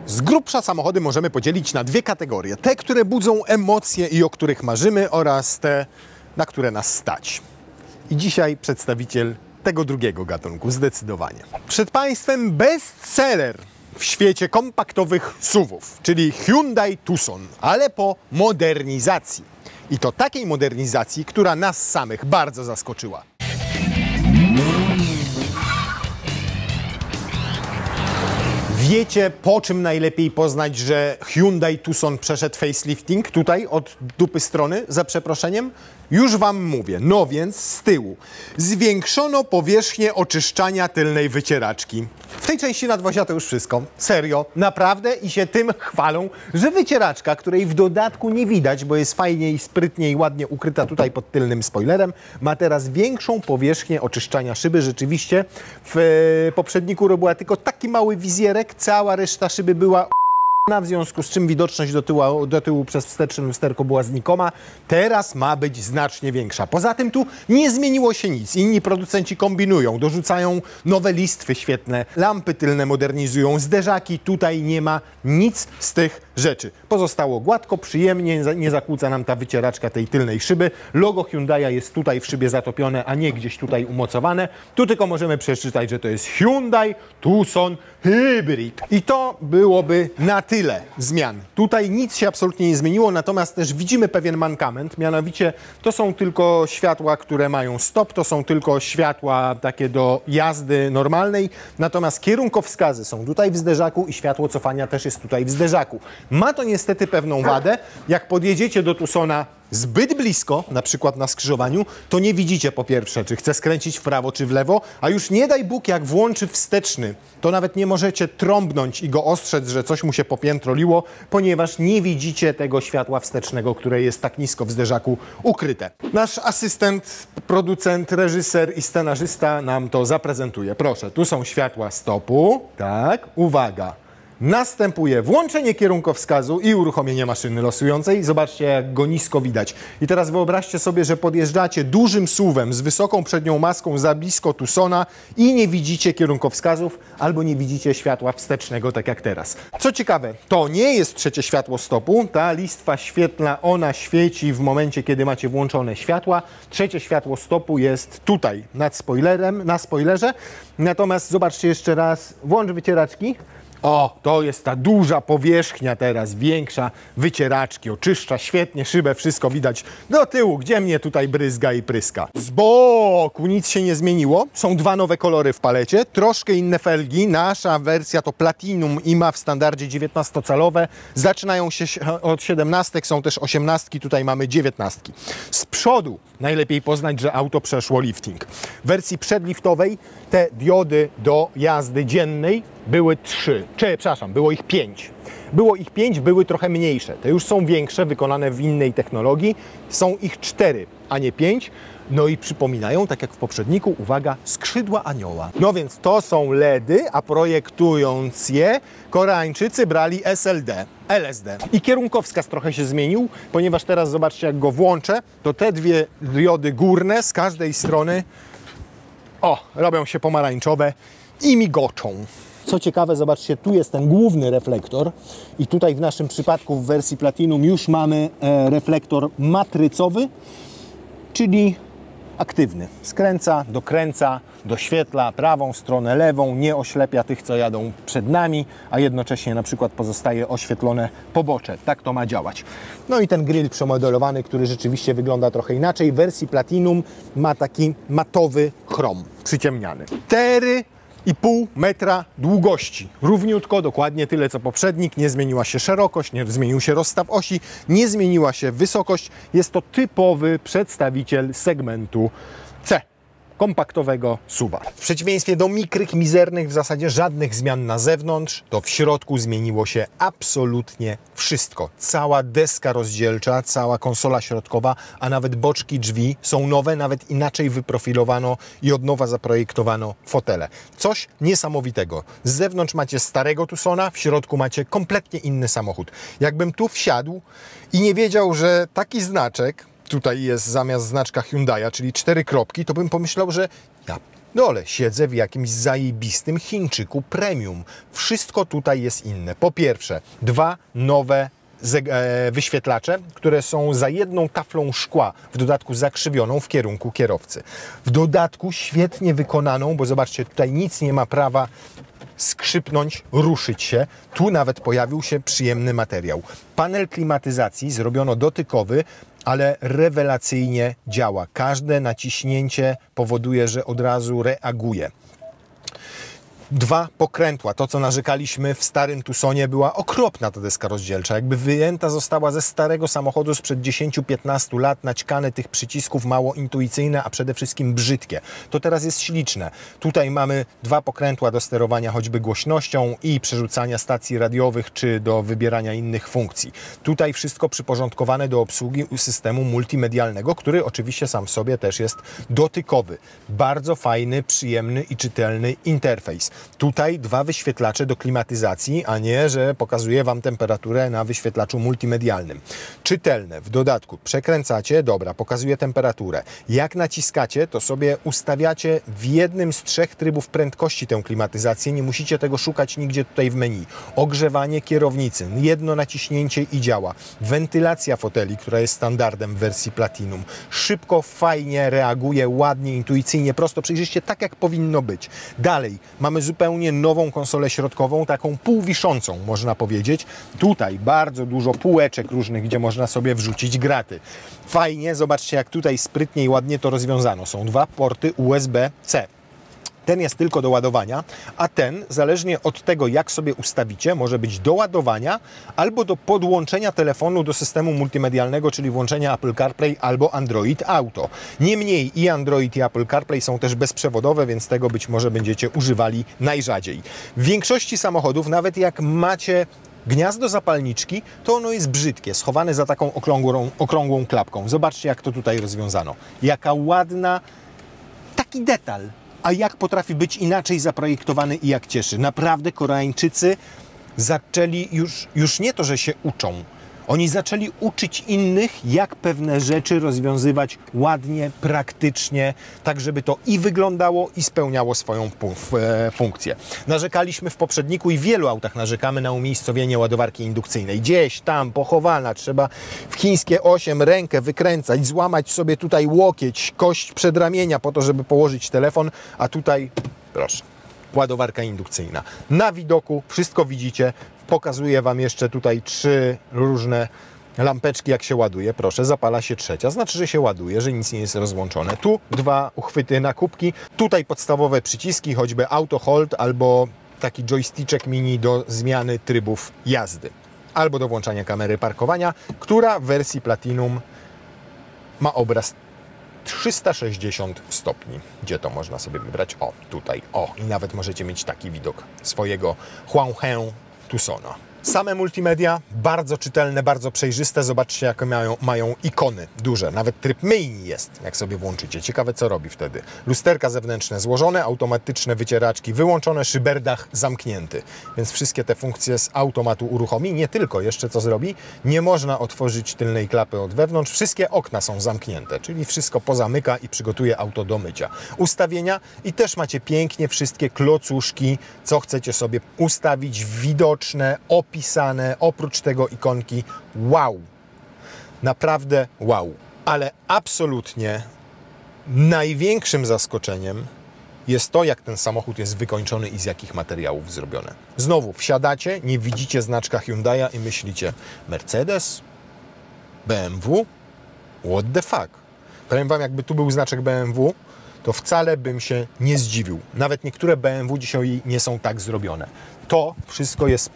Z grubsza samochody możemy podzielić na dwie kategorie. Te, które budzą emocje i o których marzymy, oraz te, na które nas stać. I dzisiaj przedstawiciel tego drugiego gatunku, zdecydowanie. Przed Państwem bestseller w świecie kompaktowych SUV-ów, czyli Hyundai Tucson, ale po modernizacji. I to takiej modernizacji, która nas samych bardzo zaskoczyła. Wiecie, po czym najlepiej poznać, że Hyundai Tucson przeszedł facelifting? Tutaj od dupy strony, za przeproszeniem? Już Wam mówię. No więc z tyłu. Zwiększono powierzchnię oczyszczania tylnej wycieraczki. W tej części nadwozia to już wszystko. Serio, naprawdę, i się tym chwalą, że wycieraczka, której w dodatku nie widać, bo jest fajnie i sprytnie i ładnie ukryta tutaj pod tylnym spoilerem, ma teraz większą powierzchnię oczyszczania szyby. Rzeczywiście w poprzedniku robiła tylko taki mały wizjerek, cała reszta szyby była w związku z czym widoczność do tyłu przez wsteczne lusterko była znikoma. Teraz ma być znacznie większa. Poza tym tu nie zmieniło się nic. Inni producenci kombinują, dorzucają nowe listwy świetne, lampy tylne modernizują, zderzaki. Tutaj nie ma nic z tych rzeczy. Pozostało gładko, przyjemnie, nie zakłóca nam ta wycieraczka tej tylnej szyby. Logo Hyundai'a jest tutaj w szybie zatopione, a nie gdzieś tutaj umocowane. Tu tylko możemy przeczytać, że to jest Hyundai Tucson Hybrid. I to byłoby na tyle zmian. Tutaj nic się absolutnie nie zmieniło, natomiast też widzimy pewien mankament, mianowicie to są tylko światła, które mają stop, to są tylko światła takie do jazdy normalnej, natomiast kierunkowskazy są tutaj w zderzaku i światło cofania też jest tutaj w zderzaku. Ma to niestety pewną wadę. Jak podjedziecie do Tucsona zbyt blisko, na przykład na skrzyżowaniu, to nie widzicie po pierwsze, czy chce skręcić w prawo, czy w lewo, a już nie daj Bóg, jak włączy wsteczny, to nawet nie możecie trąbnąć i go ostrzec, że coś mu się popiętroliło, ponieważ nie widzicie tego światła wstecznego, które jest tak nisko w zderzaku ukryte. Nasz asystent, producent, reżyser i scenarzysta nam to zaprezentuje. Proszę, tu są światła stopu. Tak, uwaga. Następuje włączenie kierunkowskazu i uruchomienie maszyny losującej. Zobaczcie, jak go nisko widać. I teraz wyobraźcie sobie, że podjeżdżacie dużym SUV-em z wysoką przednią maską za blisko Tucsona i nie widzicie kierunkowskazów albo nie widzicie światła wstecznego, tak jak teraz. Co ciekawe, to nie jest trzecie światło stopu. Ta listwa świetlna, ona świeci w momencie, kiedy macie włączone światła. Trzecie światło stopu jest tutaj, nad spoilerem, na spoilerze. Natomiast zobaczcie jeszcze raz, włącz wycieraczki. O, to jest ta duża powierzchnia teraz, większa, wycieraczki, oczyszcza świetnie szybę, wszystko widać do tyłu, gdzie mnie tutaj bryzga i pryska. Z boku nic się nie zmieniło, są dwa nowe kolory w palecie, troszkę inne felgi, nasza wersja to Platinum i ma w standardzie 19-calowe, zaczynają się od 17, są też 18, tutaj mamy 19. Z przodu najlepiej poznać, że auto przeszło lifting. W wersji przedliftowej te diody do jazdy dziennej były 3, przepraszam, było ich 5. Było ich 5, były trochę mniejsze. Te już są większe, wykonane w innej technologii. Są ich 4, a nie 5. No i przypominają, tak jak w poprzedniku, uwaga, skrzydła anioła. No więc to są LEDy, a projektując je, Koreańczycy brali LSD. I kierunkowskaz trochę się zmienił, ponieważ teraz zobaczcie, jak go włączę, to te dwie diody górne z każdej strony, robią się pomarańczowe i migoczą. Co ciekawe, zobaczcie, tu jest ten główny reflektor i tutaj w naszym przypadku w wersji Platinum już mamy reflektor matrycowy, czyli aktywny. Skręca, dokręca, doświetla prawą stronę, lewą, nie oślepia tych, co jadą przed nami, a jednocześnie na przykład pozostaje oświetlone pobocze. Tak to ma działać. No i ten grill przemodelowany, który rzeczywiście wygląda trochę inaczej. W wersji Platinum ma taki matowy chrom, przyciemniany. 4,5 metra długości. Równiutko, dokładnie tyle co poprzednik. Nie zmieniła się szerokość, nie zmienił się rozstaw osi, nie zmieniła się wysokość. Jest to typowy przedstawiciel segmentu C. kompaktowego SUV-a. W przeciwieństwie do mikrych, mizernych, w zasadzie żadnych zmian na zewnątrz, to w środku zmieniło się absolutnie wszystko. Cała deska rozdzielcza, cała konsola środkowa, a nawet boczki drzwi są nowe, nawet inaczej wyprofilowano i od nowa zaprojektowano fotele. Coś niesamowitego. Z zewnątrz macie starego Tucsona, w środku macie kompletnie inny samochód. Jakbym tu wsiadł i nie wiedział, że taki znaczek tutaj jest zamiast znaczka Hyundai'a, czyli 4 kropki, to bym pomyślał, że ja dole siedzę w jakimś zajebistym Chińczyku premium. Wszystko tutaj jest inne. Po pierwsze, dwa nowe wyświetlacze, które są za jedną taflą szkła, w dodatku zakrzywioną w kierunku kierowcy. W dodatku świetnie wykonaną, bo zobaczcie, tutaj nic nie ma prawa skrzypnąć, ruszyć się. Tu nawet pojawił się przyjemny materiał. Panel klimatyzacji zrobiono dotykowy, ale rewelacyjnie działa. Każde naciśnięcie powoduje, że od razu reaguje. Dwa pokrętła. To, co narzekaliśmy w starym Tucsonie, była okropna ta deska rozdzielcza. Jakby wyjęta została ze starego samochodu sprzed 10-15 lat, naćkane tych przycisków, mało intuicyjne, a przede wszystkim brzydkie. To teraz jest śliczne. Tutaj mamy dwa pokrętła do sterowania choćby głośnością i przerzucania stacji radiowych, czy do wybierania innych funkcji. Tutaj wszystko przyporządkowane do obsługi systemu multimedialnego, który oczywiście sam w sobie też jest dotykowy. Bardzo fajny, przyjemny i czytelny interfejs. Tutaj dwa wyświetlacze do klimatyzacji, a nie, że pokazuje Wam temperaturę na wyświetlaczu multimedialnym. Czytelne. W dodatku przekręcacie, dobra, pokazuje temperaturę. Jak naciskacie, to sobie ustawiacie w jednym z trzech trybów prędkości tę klimatyzację. Nie musicie tego szukać nigdzie tutaj w menu. Ogrzewanie kierownicy. Jedno naciśnięcie i działa. Wentylacja foteli, która jest standardem w wersji Platinum. Szybko, fajnie reaguje, ładnie, intuicyjnie, prosto, przejrzyście, tak jak powinno być. Dalej, mamy zupełnie nową konsolę środkową, taką półwiszącą, można powiedzieć. Tutaj bardzo dużo półeczek różnych, gdzie można sobie wrzucić graty. Fajnie, zobaczcie, jak tutaj sprytnie i ładnie to rozwiązano. Są dwa porty USB-C. Ten jest tylko do ładowania, a ten, zależnie od tego, jak sobie ustawicie, może być do ładowania albo do podłączenia telefonu do systemu multimedialnego, czyli włączenia Apple CarPlay albo Android Auto. Niemniej i Android i Apple CarPlay są też bezprzewodowe, więc tego być może będziecie używali najrzadziej. W większości samochodów, nawet jak macie gniazdo zapalniczki, to ono jest brzydkie, schowane za taką okrągłą klapką. Zobaczcie, jak to tutaj rozwiązano. Jaka ładna, taki detal. A jak potrafi być inaczej zaprojektowany i jak cieszy. Naprawdę Koreańczycy zaczęli już nie to, że się uczą. Oni zaczęli uczyć innych, jak pewne rzeczy rozwiązywać ładnie, praktycznie, tak żeby to i wyglądało, i spełniało swoją funkcję. Narzekaliśmy w poprzedniku i w wielu autach narzekamy na umiejscowienie ładowarki indukcyjnej. Gdzieś tam pochowana, trzeba w chińskie 8 rękę wykręcać, złamać sobie tutaj łokieć, kość przedramienia po to, żeby położyć telefon, a tutaj, proszę, ładowarka indukcyjna. Na widoku wszystko widzicie. Pokazuję Wam jeszcze tutaj 3 różne lampeczki, jak się ładuje. Proszę, zapala się trzecia. Znaczy, że się ładuje, że nic nie jest rozłączone. Tu 2 uchwyty na kubki. Tutaj podstawowe przyciski, choćby auto hold albo taki joysticzek mini do zmiany trybów jazdy. Albo do włączania kamery parkowania, która w wersji Platinum ma obraz 360 stopni. Gdzie to można sobie wybrać? O, tutaj. O, i nawet możecie mieć taki widok swojego Huangheng Tucsona. Same multimedia, bardzo czytelne, bardzo przejrzyste. Zobaczcie, jakie mają ikony duże. Nawet tryb myjni jest, jak sobie włączycie. Ciekawe, co robi wtedy. Lusterka zewnętrzne złożone, automatyczne wycieraczki wyłączone, szyberdach zamknięty. Więc wszystkie te funkcje z automatu uruchomi. Nie tylko, jeszcze co zrobi? Nie można otworzyć tylnej klapy od wewnątrz. Wszystkie okna są zamknięte, czyli wszystko pozamyka i przygotuje auto do mycia. Ustawienia i też macie pięknie wszystkie klocuszki, co chcecie sobie ustawić, widoczne, opisane, oprócz tego ikonki. Wow! Naprawdę wow! Ale absolutnie największym zaskoczeniem jest to, jak ten samochód jest wykończony i z jakich materiałów zrobione. Znowu, wsiadacie, nie widzicie znaczka Hyundai'a i myślicie: Mercedes? BMW? What the fuck? Powiem Wam, jakby tu był znaczek BMW, to wcale bym się nie zdziwił. Nawet niektóre BMW dzisiaj nie są tak zrobione. To wszystko jest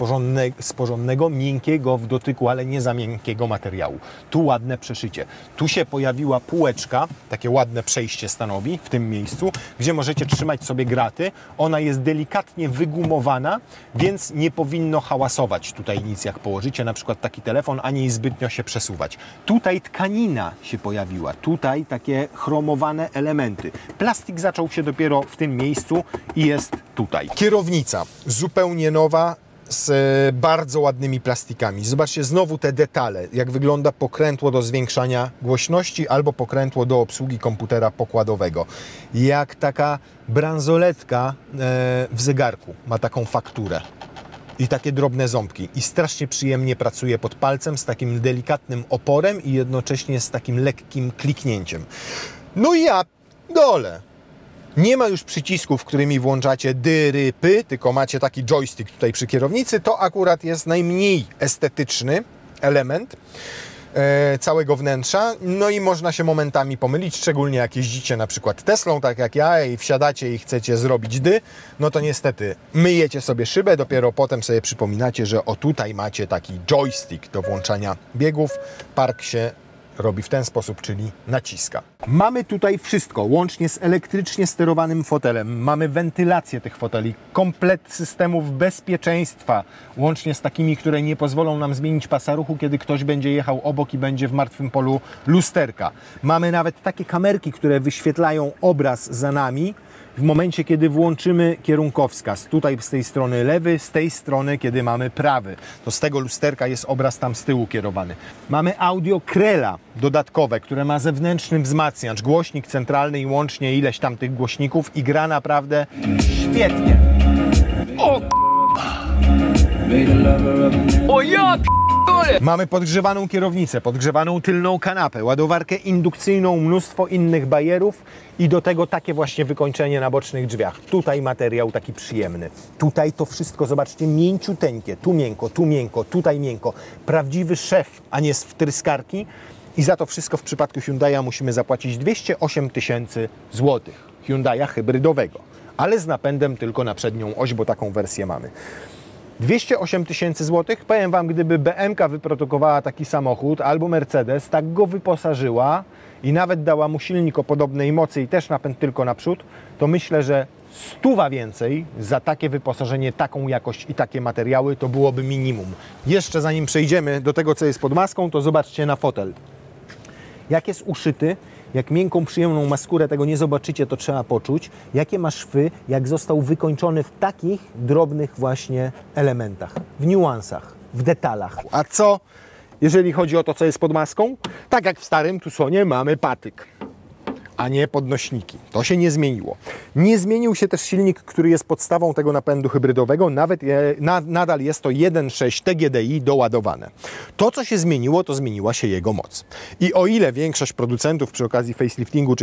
z porządnego, miękkiego w dotyku, ale nie za miękkiego materiału. Tu ładne przeszycie. Tu się pojawiła półeczka, takie ładne przejście stanowi w tym miejscu, gdzie możecie trzymać sobie graty. Ona jest delikatnie wygumowana, więc nie powinno hałasować tutaj nic, jak położycie na przykład taki telefon, ani zbytnio się przesuwać. Tutaj tkanina się pojawiła. Tutaj takie chromowane elementy. Plastik zaczął się dopiero w tym miejscu i jest tutaj. Kierownica zupełnie nowa, z bardzo ładnymi plastikami. Zobaczcie znowu te detale, jak wygląda pokrętło do zwiększania głośności albo pokrętło do obsługi komputera pokładowego. Jak taka bransoletka w zegarku ma taką fakturę. I takie drobne ząbki. I strasznie przyjemnie pracuje pod palcem z takim delikatnym oporem i jednocześnie z takim lekkim kliknięciem. No i ja dole. Nie ma już przycisków, którymi włączacie dy, py, tylko macie taki joystick tutaj przy kierownicy. To akurat jest najmniej estetyczny element całego wnętrza. No i można się momentami pomylić, szczególnie jak jeździcie na przykład Teslą, tak jak ja, i wsiadacie i chcecie zrobić dy, no to niestety myjecie sobie szybę, dopiero potem sobie przypominacie, że o tutaj macie taki joystick do włączania biegów. Park się robi w ten sposób, czyli naciska. Mamy tutaj wszystko, łącznie z elektrycznie sterowanym fotelem. Mamy wentylację tych foteli, komplet systemów bezpieczeństwa, łącznie z takimi, które nie pozwolą nam zmienić pasa ruchu, kiedy ktoś będzie jechał obok i będzie w martwym polu lusterka. Mamy nawet takie kamerki, które wyświetlają obraz za nami w momencie, kiedy włączymy kierunkowskaz. Tutaj z tej strony lewy, z tej strony, kiedy mamy prawy. To z tego lusterka jest obraz tam z tyłu kierowany. Mamy audio Krela dodatkowe, które ma zewnętrzny wzmacniacz, głośnik centralny i łącznie ileś tam tych głośników i gra naprawdę świetnie. O ja Mamy podgrzewaną kierownicę, podgrzewaną tylną kanapę, ładowarkę indukcyjną, mnóstwo innych bajerów i do tego takie właśnie wykończenie na bocznych drzwiach. Tutaj materiał taki przyjemny. Tutaj to wszystko, zobaczcie, mięciuteńkie. Tu miękko, tutaj miękko. Prawdziwy szef, a nie z wtryskarki. I za to wszystko w przypadku Hyundai'a musimy zapłacić 208 000 złotych. Hyundai'a hybrydowego, ale z napędem tylko na przednią oś, bo taką wersję mamy. 208 000 złotych, powiem Wam, gdyby BMK wyprodukowała taki samochód, albo Mercedes, tak go wyposażyła i nawet dała mu silnik o podobnej mocy i też napęd tylko naprzód, to myślę, że 100 więcej za takie wyposażenie, taką jakość i takie materiały to byłoby minimum. Jeszcze zanim przejdziemy do tego, co jest pod maską, to zobaczcie na fotel. Jak jest uszyty, jak miękką, przyjemną ma skórę, tego nie zobaczycie, to trzeba poczuć. Jakie ma szwy, jak został wykończony w takich drobnych właśnie elementach, w niuansach, w detalach. A co, jeżeli chodzi o to, co jest pod maską? Tak jak w starym Tucsonie mamy patyk, a nie podnośniki. To się nie zmieniło. Nie zmienił się też silnik, który jest podstawą tego napędu hybrydowego, nadal jest to 1.6 TGDI doładowane. To, co się zmieniło, to zmieniła się jego moc. I o ile większość producentów przy okazji faceliftingu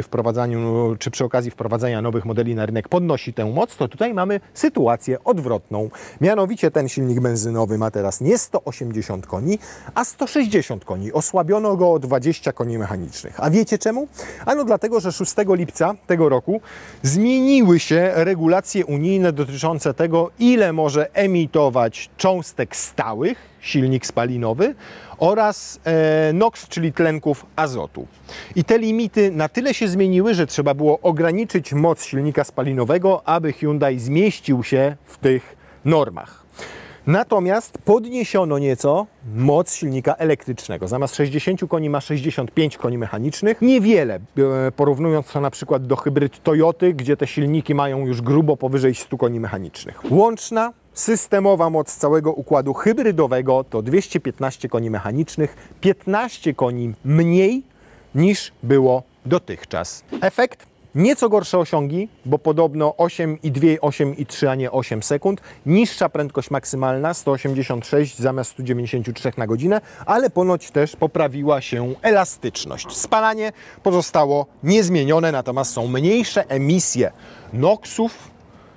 czy przy okazji wprowadzania nowych modeli na rynek podnosi tę moc, to tutaj mamy sytuację odwrotną. Mianowicie ten silnik benzynowy ma teraz nie 180 koni, a 160 koni. Osłabiono go o 20 koni mechanicznych. A wiecie czemu? Ano dlatego, że 6 lipca tego roku zmieniły się regulacje unijne dotyczące tego, ile może emitować cząstek stałych silnik spalinowy oraz NOx, czyli tlenków azotu. I te limity na tyle się zmieniły, że trzeba było ograniczyć moc silnika spalinowego, aby Hyundai zmieścił się w tych normach. Natomiast podniesiono nieco moc silnika elektrycznego. Zamiast 60 koni ma 65 koni mechanicznych. Niewiele, porównując to na przykład do hybryd Toyoty, gdzie te silniki mają już grubo powyżej 100 koni mechanicznych. Łączna systemowa moc całego układu hybrydowego to 215 koni mechanicznych, 15 koni mniej niż było dotychczas. Efekt? Nieco gorsze osiągi, bo podobno 8,2, 8,3, a nie 8 sekund. Niższa prędkość maksymalna, 186 zamiast 193 na godzinę, ale ponoć też poprawiła się elastyczność. Spalanie pozostało niezmienione, natomiast są mniejsze emisje NOx-ów,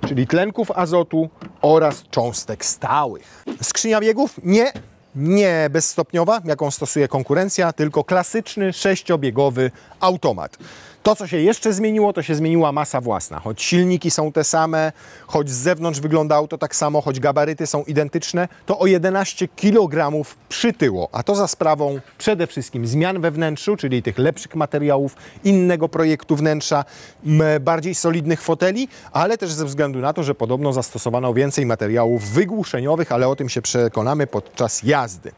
czyli tlenków azotu oraz cząstek stałych. Skrzynia biegów? Nie bezstopniowa, jaką stosuje konkurencja, tylko klasyczny 6-biegowy automat. To, co się jeszcze zmieniło, to się zmieniła masa własna. Choć silniki są te same, choć z zewnątrz wygląda auto tak samo, choć gabaryty są identyczne, to o 11 kg przytyło. A to za sprawą przede wszystkim zmian we wnętrzu, czyli tych lepszych materiałów, innego projektu wnętrza, bardziej solidnych foteli, ale też ze względu na to, że podobno zastosowano więcej materiałów wygłuszeniowych, ale o tym się przekonamy podczas jazdy.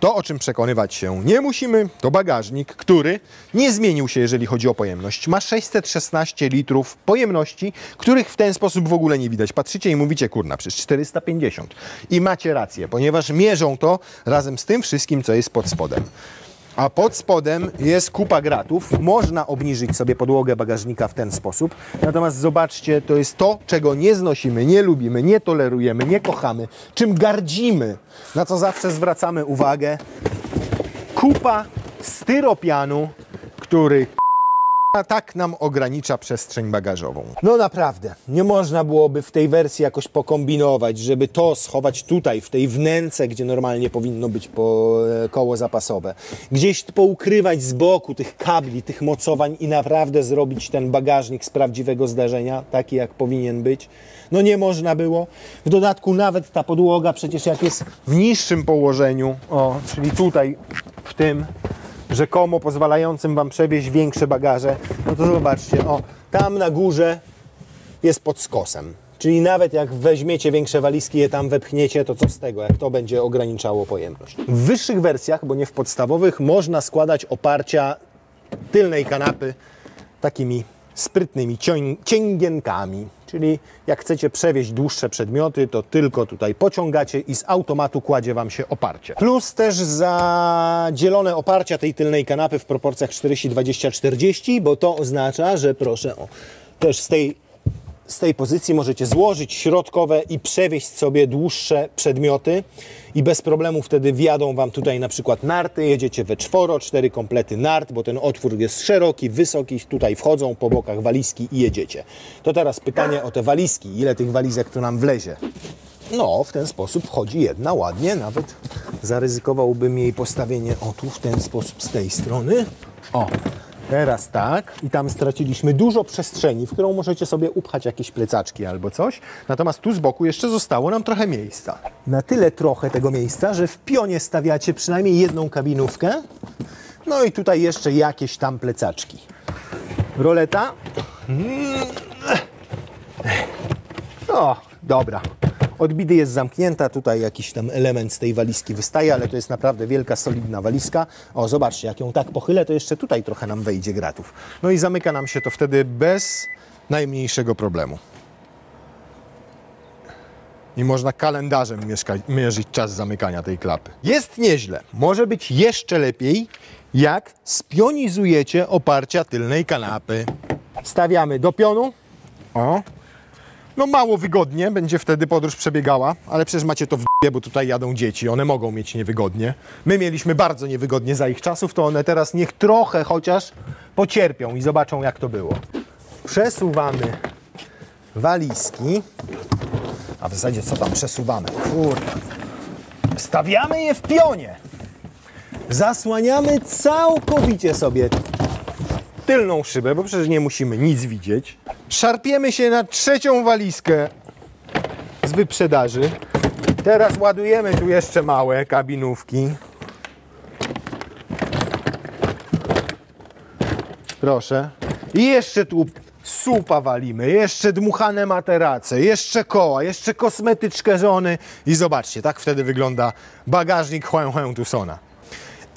To, o czym przekonywać się nie musimy, to bagażnik, który nie zmienił się, jeżeli chodzi o pojemność. pojemność. Ma 616 litrów pojemności, których w ten sposób w ogóle nie widać. Patrzycie i mówicie, kurna, przecież 450. I macie rację, ponieważ mierzą to razem z tym wszystkim, co jest pod spodem. A pod spodem jest kupa gratów. Można obniżyć sobie podłogę bagażnika w ten sposób. Natomiast zobaczcie, to jest to, czego nie znosimy, nie lubimy, nie tolerujemy, nie kochamy, czym gardzimy, na co zawsze zwracamy uwagę. Kupa styropianu, który tak nam ogranicza przestrzeń bagażową. No naprawdę, nie można byłoby w tej wersji jakoś pokombinować, żeby to schować tutaj, w tej wnęce, gdzie normalnie powinno być koło zapasowe. Gdzieś poukrywać z boku tych kabli, tych mocowań i naprawdę zrobić ten bagażnik z prawdziwego zdarzenia, taki jak powinien być. No nie można było. W dodatku nawet ta podłoga przecież jak jest w niższym położeniu, o, czyli tutaj w tym, rzekomo pozwalającym Wam przewieźć większe bagaże, no to zobaczcie, o, tam na górze jest pod skosem. Czyli nawet jak weźmiecie większe walizki, je tam wepchniecie, to co z tego, jak to będzie ograniczało pojemność. W wyższych wersjach, bo nie w podstawowych, można składać oparcia tylnej kanapy takimi sprytnymi cięgienkami. Czyli jak chcecie przewieźć dłuższe przedmioty, to tylko tutaj pociągacie i z automatu kładzie Wam się oparcie. Plus też zadzielone oparcia tej tylnej kanapy w proporcjach 40-20-40, bo to oznacza, że proszę, o, też z tej pozycji możecie złożyć środkowe i przewieźć sobie dłuższe przedmioty i bez problemu wtedy wjadą Wam tutaj na przykład narty, jedziecie we czworo, 4 komplety nart, bo ten otwór jest szeroki, wysoki, tutaj wchodzą po bokach walizki i jedziecie. To teraz pytanie o te walizki, ile tych walizek tu nam wlezie? No, w ten sposób wchodzi jedna ładnie, nawet zaryzykowałbym jej postawienie o tu w ten sposób z tej strony. O, teraz tak. I tam straciliśmy dużo przestrzeni, w którą możecie sobie upchać jakieś plecaczki albo coś. Natomiast tu z boku jeszcze zostało nam trochę miejsca. Na tyle trochę tego miejsca, że w pionie stawiacie przynajmniej jedną kabinówkę. No i tutaj jeszcze jakieś tam plecaczki. Roleta. O, dobra. Od bidy jest zamknięta, tutaj jakiś tam element z tej walizki wystaje, ale to jest naprawdę wielka, solidna walizka. O, zobaczcie, jak ją tak pochylę, to jeszcze tutaj trochę nam wejdzie gratów. No i zamyka nam się to wtedy bez najmniejszego problemu. I można kalendarzem mierzyć czas zamykania tej klapy. Jest nieźle. Może być jeszcze lepiej, jak spionizujecie oparcia tylnej kanapy. Stawiamy do pionu. O. No mało wygodnie będzie wtedy podróż przebiegała, ale przecież macie to w d***ie, bo tutaj jadą dzieci, one mogą mieć niewygodnie. My mieliśmy bardzo niewygodnie za ich czasów, to one teraz niech trochę chociaż pocierpią i zobaczą, jak to było. Przesuwamy walizki, a w zasadzie co tam przesuwamy? Kurde. Stawiamy je w pionie. Zasłaniamy całkowicie sobie tylną szybę, bo przecież nie musimy nic widzieć. Szarpiemy się na trzecią walizkę z wyprzedaży. Teraz ładujemy tu jeszcze małe kabinówki. Proszę. I jeszcze tu supa walimy, jeszcze dmuchane materace, jeszcze koła, jeszcze kosmetyczkę żony. I zobaczcie, tak wtedy wygląda bagażnik Huang Tucsona.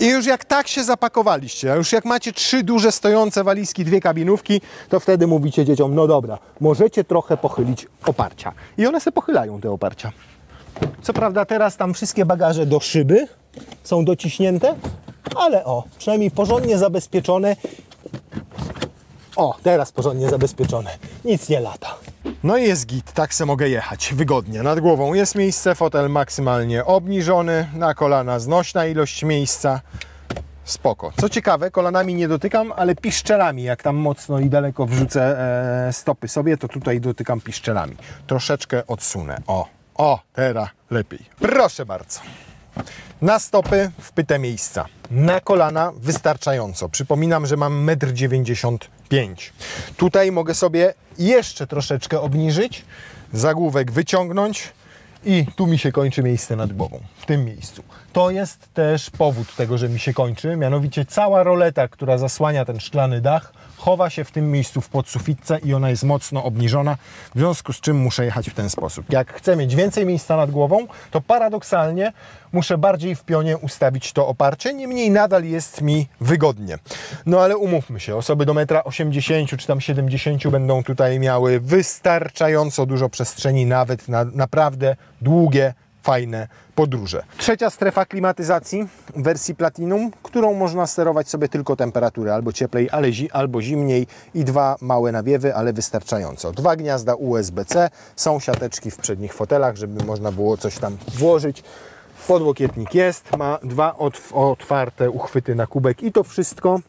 I już jak tak się zapakowaliście, a już jak macie 3 duże stojące walizki, 2 kabinówki, to wtedy mówicie dzieciom, no dobra, możecie trochę pochylić oparcia. I one se pochylają te oparcia. Co prawda teraz tam wszystkie bagaże do szyby są dociśnięte, ale o, przynajmniej porządnie zabezpieczone. O, teraz porządnie zabezpieczone. Nic nie lata. No i jest git, tak se mogę jechać wygodnie. Nad głową jest miejsce, fotel maksymalnie obniżony, na kolana znośna ilość miejsca. Spoko. Co ciekawe, kolanami nie dotykam, ale piszczelami, jak tam mocno i daleko wrzucę stopy sobie, to tutaj dotykam piszczelami. Troszeczkę odsunę. O, teraz lepiej. Proszę bardzo. Na stopy wpyte miejsca. Na kolana wystarczająco. Przypominam, że mam 1,95 m. Tutaj mogę sobie jeszcze troszeczkę obniżyć, zagłówek wyciągnąć i tu mi się kończy miejsce nad głową. W tym miejscu. To jest też powód tego, że mi się kończy. Mianowicie cała roleta, która zasłania ten szklany dach, chowa się w tym miejscu w podsufitce i ona jest mocno obniżona, w związku z czym muszę jechać w ten sposób. Jak chcę mieć więcej miejsca nad głową, to paradoksalnie muszę bardziej w pionie ustawić to oparcie, niemniej nadal jest mi wygodnie. No ale umówmy się, osoby do 1,80 m czy tam 70 będą tutaj miały wystarczająco dużo przestrzeni nawet na naprawdę długie, fajne podróże. Trzecia strefa klimatyzacji w wersji Platinum, którą można sterować sobie tylko temperaturę, albo cieplej, albo zimniej, i dwa małe nawiewy, ale wystarczająco. Dwa gniazda USB-C, są siateczki w przednich fotelach, żeby można było coś tam włożyć. Podłokietnik jest, ma dwa otwarte uchwyty na kubek i to wszystko.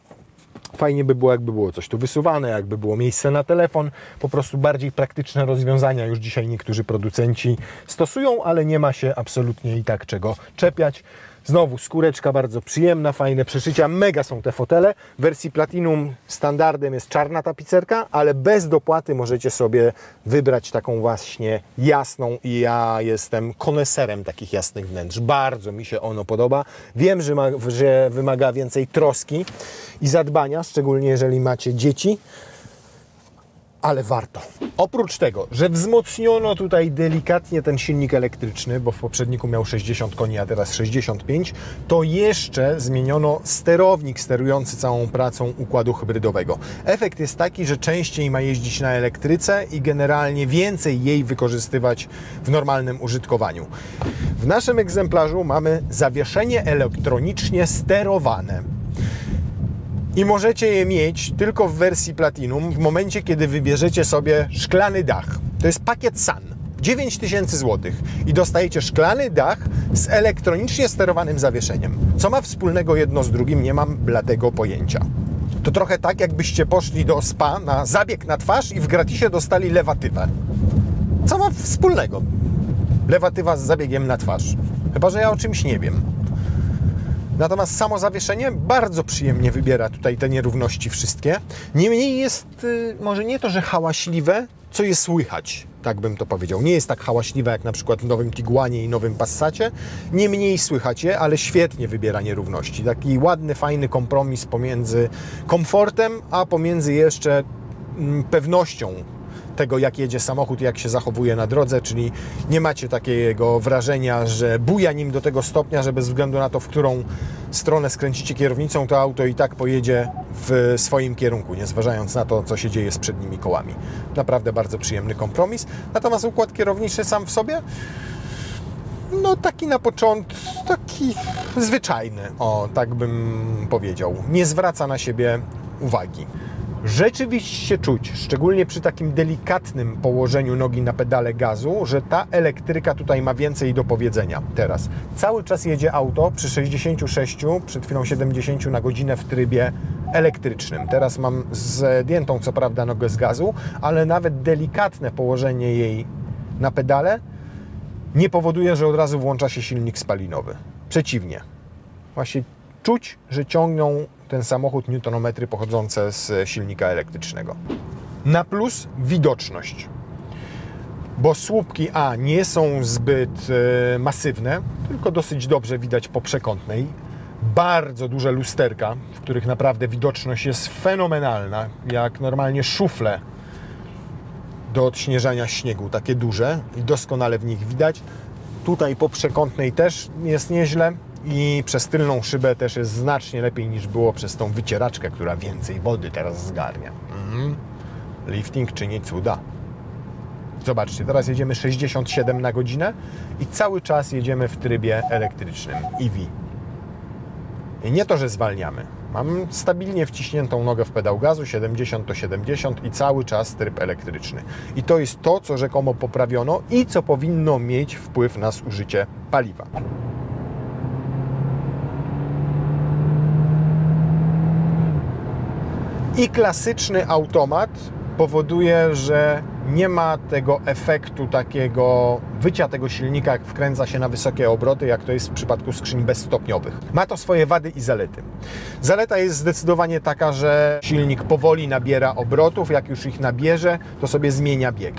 Fajnie by było, jakby było coś tu wysuwane, jakby było miejsce na telefon. Po prostu bardziej praktyczne rozwiązania już dzisiaj niektórzy producenci stosują, ale nie ma się absolutnie i tak czego czepiać. Znowu skóreczka bardzo przyjemna, fajne przeszycia, mega są te fotele. W wersji Platinum standardem jest czarna tapicerka, ale bez dopłaty możecie sobie wybrać taką właśnie jasną i ja jestem koneserem takich jasnych wnętrz. Bardzo mi się ono podoba. Wiem, że wymaga więcej troski i zadbania, szczególnie jeżeli macie dzieci, ale warto. Oprócz tego, że wzmocniono tutaj delikatnie ten silnik elektryczny, bo w poprzedniku miał 60 koni, a teraz 65, to jeszcze zmieniono sterownik sterujący całą pracą układu hybrydowego. Efekt jest taki, że częściej ma jeździć na elektryce i generalnie więcej jej wykorzystywać w normalnym użytkowaniu. W naszym egzemplarzu mamy zawieszenie elektronicznie sterowane. I możecie je mieć tylko w wersji Platinum w momencie, kiedy wybierzecie sobie szklany dach. To jest pakiet Sun. 9000 zł. I dostajecie szklany dach z elektronicznie sterowanym zawieszeniem. Co ma wspólnego jedno z drugim, nie mam bladego pojęcia. To trochę tak, jakbyście poszli do spa na zabieg na twarz i w gratisie dostali lewatywę. Co ma wspólnego lewatywa z zabiegiem na twarz? Chyba że ja o czymś nie wiem. Natomiast samo zawieszenie bardzo przyjemnie wybiera tutaj te nierówności wszystkie. Niemniej jest może nie to, że hałaśliwe, co je słychać, tak bym to powiedział. Nie jest tak hałaśliwe jak na przykład w nowym Tiguanie i nowym Passacie. Niemniej słychać je, ale świetnie wybiera nierówności. Taki ładny, fajny kompromis pomiędzy komfortem, a pomiędzy jeszcze pewnością tego, jak jedzie samochód, jak się zachowuje na drodze, czyli nie macie takiego wrażenia, że buja nim do tego stopnia, że bez względu na to, w którą stronę skręcicie kierownicą, to auto i tak pojedzie w swoim kierunku, nie zważając na to, co się dzieje z przednimi kołami. Naprawdę bardzo przyjemny kompromis. Natomiast układ kierowniczy sam w sobie, no taki na początek, taki zwyczajny, o, tak bym powiedział. Nie zwraca na siebie uwagi. Rzeczywiście czuć, szczególnie przy takim delikatnym położeniu nogi na pedale gazu, że ta elektryka tutaj ma więcej do powiedzenia. Teraz cały czas jedzie auto przy 66, przed chwilą 70 na godzinę w trybie elektrycznym. Teraz mam zdjętą co prawda nogę z gazu, ale nawet delikatne położenie jej na pedale nie powoduje, że od razu włącza się silnik spalinowy. Przeciwnie. Właśnie czuć, że ciągną ten samochód newtonometry pochodzące z silnika elektrycznego. Na plus widoczność, bo słupki nie są zbyt masywne, tylko dosyć dobrze widać po przekątnej. Bardzo duże lusterka, w których naprawdę widoczność jest fenomenalna, jak normalnie szufle do odśnieżania śniegu, takie duże i doskonale w nich widać. Tutaj po przekątnej też jest nieźle. I przez tylną szybę też jest znacznie lepiej niż było przez tą wycieraczkę, która więcej wody teraz zgarnia. Lifting czyni cuda. Zobaczcie, teraz jedziemy 67 na godzinę i cały czas jedziemy w trybie elektrycznym EV. I nie to, że zwalniamy. Mam stabilnie wciśniętą nogę w pedał gazu, 70 to 70 i cały czas tryb elektryczny. I to jest to, co rzekomo poprawiono i co powinno mieć wpływ na zużycie paliwa. I klasyczny automat powoduje, że nie ma tego efektu takiego wycia tego silnika, jak wkręca się na wysokie obroty, jak to jest w przypadku skrzyni bezstopniowych. Ma to swoje wady i zalety. Zaleta jest zdecydowanie taka, że silnik powoli nabiera obrotów, jak już ich nabierze, to sobie zmienia bieg.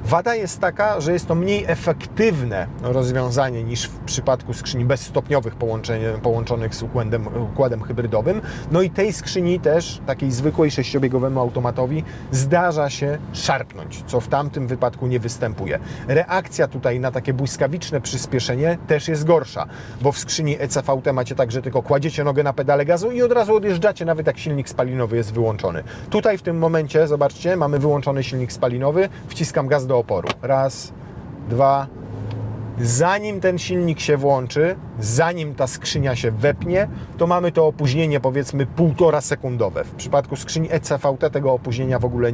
Wada jest taka, że jest to mniej efektywne rozwiązanie niż w przypadku skrzyni bezstopniowych połączonych z układem hybrydowym. No i tej skrzyni też, takiej zwykłej sześciobiegowemu automatowi, zdarza się szarpnąć, co w tamtym wypadku nie występuje. Reakcja tutaj tutaj na takie błyskawiczne przyspieszenie też jest gorsza, bo w skrzyni ECVT macie tak, że tylko kładziecie nogę na pedale gazu i od razu odjeżdżacie, nawet jak silnik spalinowy jest wyłączony. Tutaj w tym momencie, zobaczcie, mamy wyłączony silnik spalinowy, wciskam gaz do oporu. Raz, dwa. Zanim ten silnik się włączy, zanim ta skrzynia się wepnie, to mamy to opóźnienie powiedzmy 1,5 sekundowe. W przypadku skrzyni ECVT tego opóźnienia w ogóle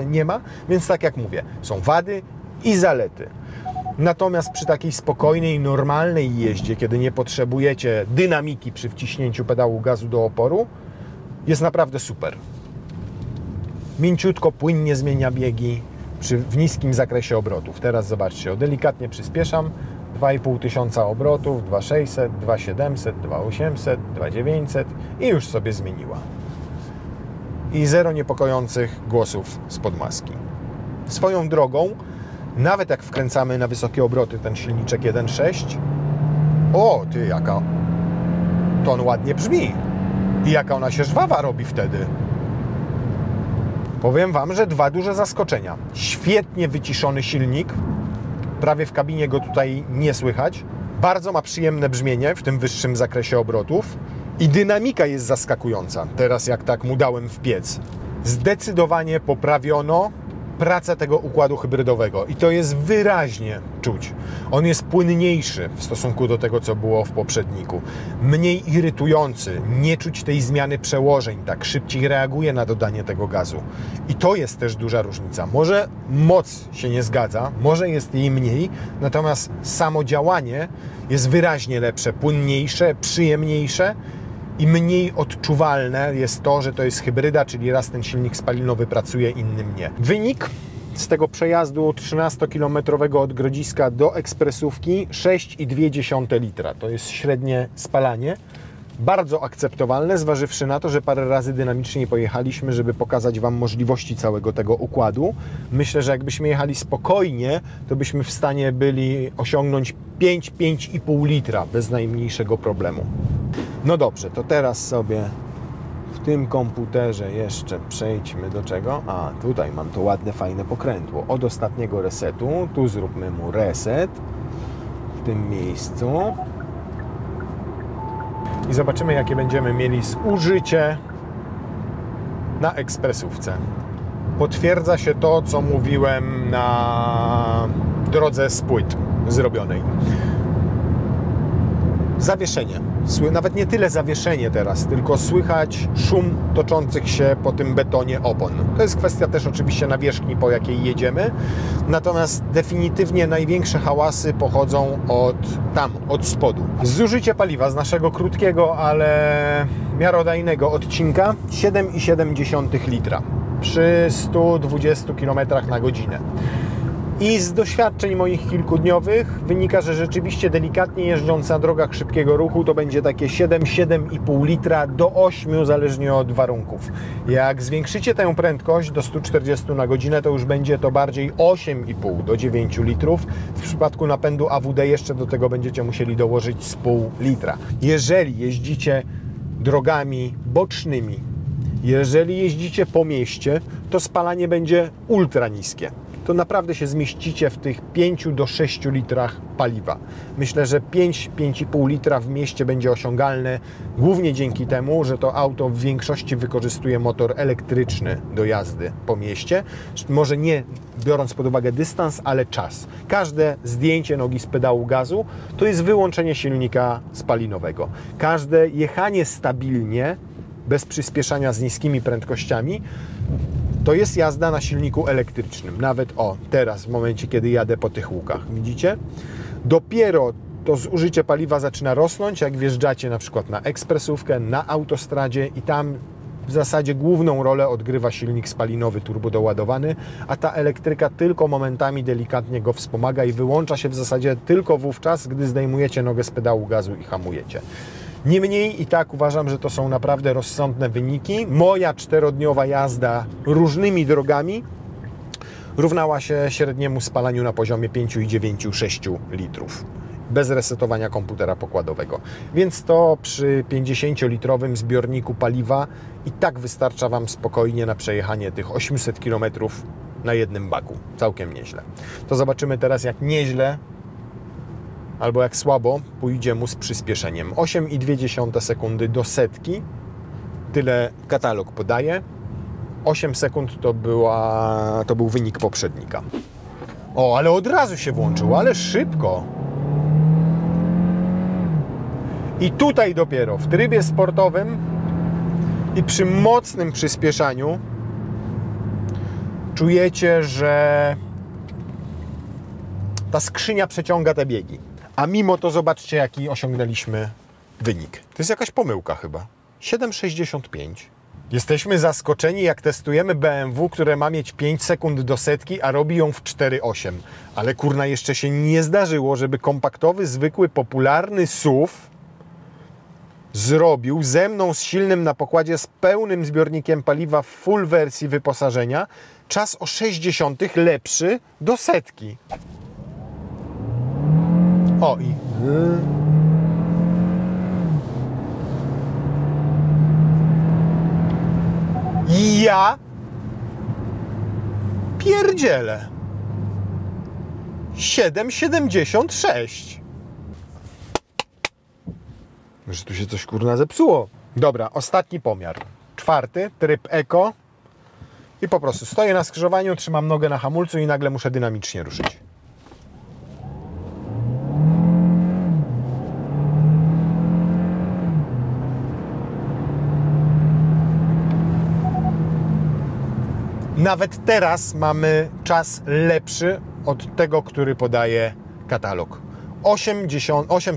nie ma, więc tak jak mówię, są wady i zalety. Natomiast przy takiej spokojnej, normalnej jeździe, kiedy nie potrzebujecie dynamiki przy wciśnięciu pedału gazu do oporu, jest naprawdę super. Mięciutko, płynnie zmienia biegi w niskim zakresie obrotów. Teraz zobaczcie, delikatnie przyspieszam, 2500 obrotów, 2600, 2700, 2800, 2900 i już sobie zmieniła. I zero niepokojących głosów spod maski. Swoją drogą, nawet jak wkręcamy na wysokie obroty ten silniczek 1.6, o ty jaka, to on ładnie brzmi i jaka ona się żwawa robi wtedy. Powiem Wam, że dwa duże zaskoczenia. Świetnie wyciszony silnik, prawie w kabinie go tutaj nie słychać. Bardzo ma przyjemne brzmienie w tym wyższym zakresie obrotów i dynamika jest zaskakująca. Teraz jak tak mu dałem w piec. Zdecydowanie poprawiono pracę tego układu hybrydowego i to jest wyraźnie czuć. On jest płynniejszy w stosunku do tego, co było w poprzedniku. Mniej irytujący, nie czuć tej zmiany przełożeń, tak szybciej reaguje na dodanie tego gazu. I to jest też duża różnica. Może moc się nie zgadza, może jest jej mniej, natomiast samo działanie jest wyraźnie lepsze, płynniejsze, przyjemniejsze i mniej odczuwalne jest to, że to jest hybryda, czyli raz ten silnik spalinowy pracuje, innym nie. Wynik z tego przejazdu 13-kilometrowego od Grodziska do ekspresówki 6,2 litra. To jest średnie spalanie. Bardzo akceptowalne, zważywszy na to, że parę razy dynamicznie pojechaliśmy, żeby pokazać Wam możliwości całego tego układu. Myślę, że jakbyśmy jechali spokojnie, to byśmy w stanie byli osiągnąć 5-5,5 litra bez najmniejszego problemu. No dobrze, to teraz sobie w tym komputerze jeszcze przejdźmy do czego? A, tutaj mam to ładne, fajne pokrętło. Od ostatniego resetu, tu zróbmy mu reset w tym miejscu. I zobaczymy, jakie będziemy mieli zużycie na ekspresówce. Potwierdza się to, co mówiłem na drodze z płyt zrobionej. Zawieszenie. Nawet nie tyle zawieszenie teraz, tylko słychać szum toczących się po tym betonie opon. To jest kwestia też oczywiście nawierzchni, po jakiej jedziemy. Natomiast definitywnie największe hałasy pochodzą od spodu. Zużycie paliwa z naszego krótkiego, ale miarodajnego odcinka 7,7 litra przy 120 km na godzinę. I z doświadczeń moich kilkudniowych wynika, że rzeczywiście delikatnie jeżdżąc na drogach szybkiego ruchu to będzie takie 7-7,5 litra do 8, zależnie od warunków. Jak zwiększycie tę prędkość do 140 na godzinę, to już będzie to bardziej 8,5 do 9 litrów. W przypadku napędu AWD jeszcze do tego będziecie musieli dołożyć z pół litra. Jeżeli jeździcie drogami bocznymi, jeżeli jeździcie po mieście, to spalanie będzie ultra niskie. To naprawdę się zmieścicie w tych 5 do 6 litrach paliwa. Myślę, że 5-5,5 litra w mieście będzie osiągalne, głównie dzięki temu, że to auto w większości wykorzystuje motor elektryczny do jazdy po mieście. Może nie biorąc pod uwagę dystans, ale czas. Każde zdjęcie nogi z pedału gazu to jest wyłączenie silnika spalinowego. Każde jechanie stabilnie, bez przyspieszania z niskimi prędkościami, to jest jazda na silniku elektrycznym. Nawet teraz, w momencie, kiedy jadę po tych łukach. Widzicie? Dopiero to zużycie paliwa zaczyna rosnąć, jak wjeżdżacie na przykład na ekspresówkę, na autostradzie i tam w zasadzie główną rolę odgrywa silnik spalinowy turbodoładowany, a ta elektryka tylko momentami delikatnie go wspomaga i wyłącza się w zasadzie tylko wówczas, gdy zdejmujecie nogę z pedału gazu i hamujecie. Niemniej i tak uważam, że to są naprawdę rozsądne wyniki. Moja 4-dniowa jazda różnymi drogami równała się średniemu spalaniu na poziomie 5,9-6 litrów. Bez resetowania komputera pokładowego. Więc to przy 50-litrowym zbiorniku paliwa i tak wystarcza Wam spokojnie na przejechanie tych 800 km na jednym baku. Całkiem nieźle. To zobaczymy teraz, jak nieźle albo jak słabo pójdzie mu z przyspieszeniem. 8,2 sekundy do setki. Tyle katalog podaje. 8 sekund to był wynik poprzednika. O, ale od razu się włączył, ale szybko. I tutaj dopiero w trybie sportowym i przy mocnym przyspieszaniu czujecie, że ta skrzynia przeciąga te biegi. A mimo to zobaczcie, jaki osiągnęliśmy wynik. To jest jakaś pomyłka chyba. 7,65. Jesteśmy zaskoczeni, jak testujemy BMW, które ma mieć 5 sekund do setki, a robi ją w 4,8. Ale kurna, jeszcze się nie zdarzyło, żeby kompaktowy, zwykły, popularny SUV zrobił ze mną z silnym na pokładzie, z pełnym zbiornikiem paliwa w full wersji wyposażenia czas o 0,6 lepszy do setki. O i... Ja pierdzielę. 7,76. Że tu się coś kurna zepsuło. Dobra, ostatni pomiar. 4, tryb Eco. I po prostu stoję na skrzyżowaniu, trzymam nogę na hamulcu i nagle muszę dynamicznie ruszyć. Nawet teraz mamy czas lepszy od tego, który podaje katalog. 8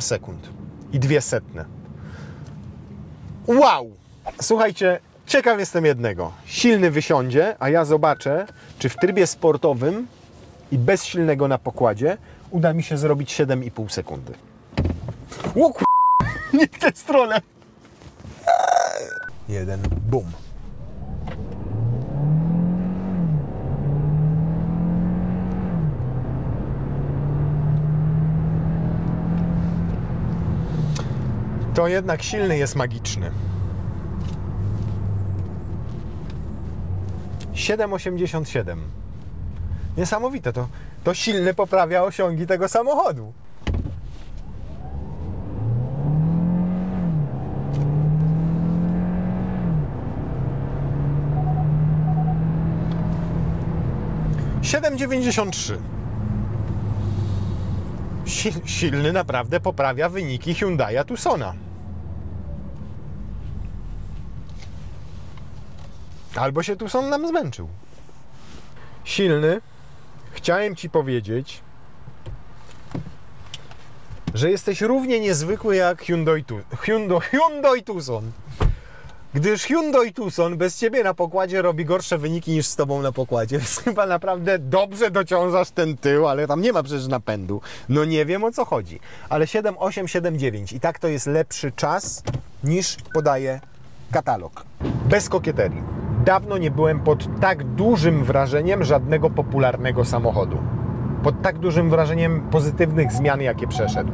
sekund i 200. Wow! Słuchajcie, ciekaw jestem jednego. Silny wysiądzie, a ja zobaczę, czy w trybie sportowym i bez silnego na pokładzie uda mi się zrobić 7,5 sekundy. O kur... nie w tę stronę. Jeden, bum. To jednak silny jest magiczny. 7,87. Niesamowite, to silny poprawia osiągi tego samochodu. ,93. Silny naprawdę poprawia wyniki Hyundai'a Tucsona. Albo się Tucson nam zmęczył. Silny, chciałem Ci powiedzieć, że jesteś równie niezwykły jak Hyundai Tucson. Gdyż Hyundai Tucson bez Ciebie na pokładzie robi gorsze wyniki niż z Tobą na pokładzie. Więc chyba naprawdę dobrze dociążasz ten tył, ale tam nie ma przecież napędu. No nie wiem, o co chodzi. Ale 7,8, 7,9 i tak to jest lepszy czas niż podaje katalog. Bez kokieterii. Dawno nie byłem pod tak dużym wrażeniem żadnego popularnego samochodu. Pod tak dużym wrażeniem pozytywnych zmian, jakie przeszedł.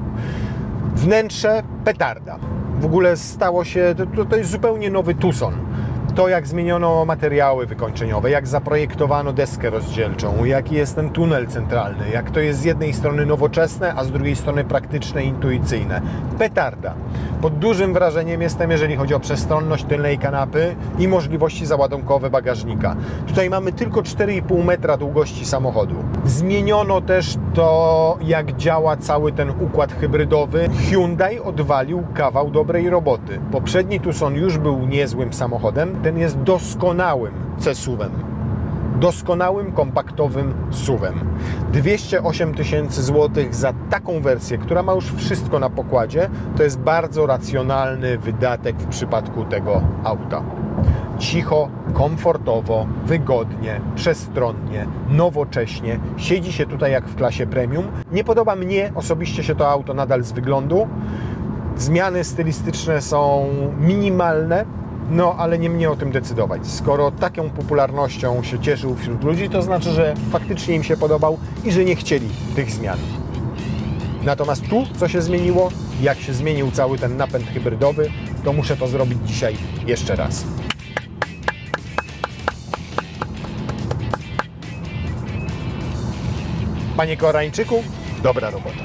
Wnętrze petarda. W ogóle stało się, to jest zupełnie nowy Tucson. To, jak zmieniono materiały wykończeniowe, jak zaprojektowano deskę rozdzielczą, jaki jest ten tunel centralny, jak to jest z jednej strony nowoczesne, a z drugiej strony praktyczne, intuicyjne. Petarda. Pod dużym wrażeniem jestem, jeżeli chodzi o przestronność tylnej kanapy i możliwości załadunkowe bagażnika. Tutaj mamy tylko 4,5 metra długości samochodu. Zmieniono też to, jak działa cały ten układ hybrydowy. Hyundai odwalił kawał dobrej roboty. Poprzedni Tucson już był niezłym samochodem. Ten jest doskonałym C-SUV-em. Doskonałym, kompaktowym SUV-em. 208 000 złotych za taką wersję, która ma już wszystko na pokładzie, to jest bardzo racjonalny wydatek w przypadku tego auta. Cicho, komfortowo, wygodnie, przestronnie, nowocześnie. Siedzi się tutaj jak w klasie premium. Nie podoba mnie osobiście się to auto nadal z wyglądu. Zmiany stylistyczne są minimalne. No, ale nie mnie o tym decydować. Skoro taką popularnością się cieszył wśród ludzi, to znaczy, że faktycznie im się podobał i że nie chcieli tych zmian. Natomiast tu, co się zmieniło, jak się zmienił cały ten napęd hybrydowy, to muszę to zrobić dzisiaj jeszcze raz. Panie Koreańczyku, dobra robota.